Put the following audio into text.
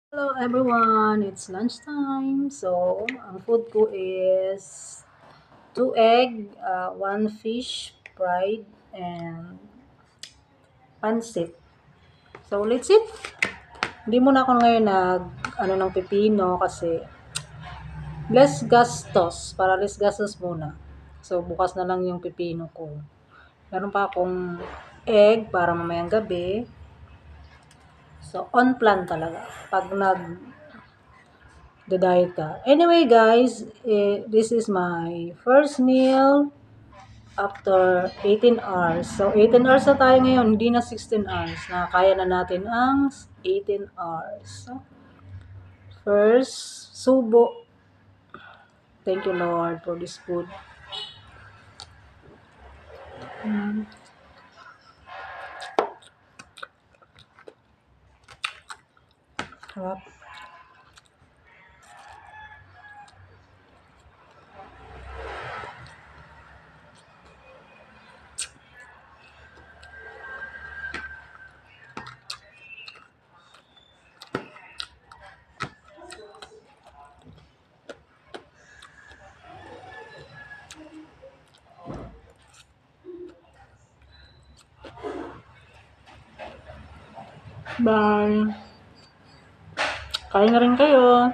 Hello everyone, it's lunchtime. So, ang food ko is 2 egg, 1 fish fried, and pansit. So, let's eat. Hindi muna ako ngayon ng pipino kasi less gastos, para less gastos muna. So, bukas na lang yung pipino ko. Meron pa akong egg para mamayang gabi. So, on plan talaga. Pag diet ka. Anyway guys, this is my first meal after 18 hours. So 18 hours na tayo ngayon, hindi na 16 hours. Nakakaya na natin ang 18 hours. So, first, subo. Thank you Lord for this food. Harap. Bye. Kain na rin kayo.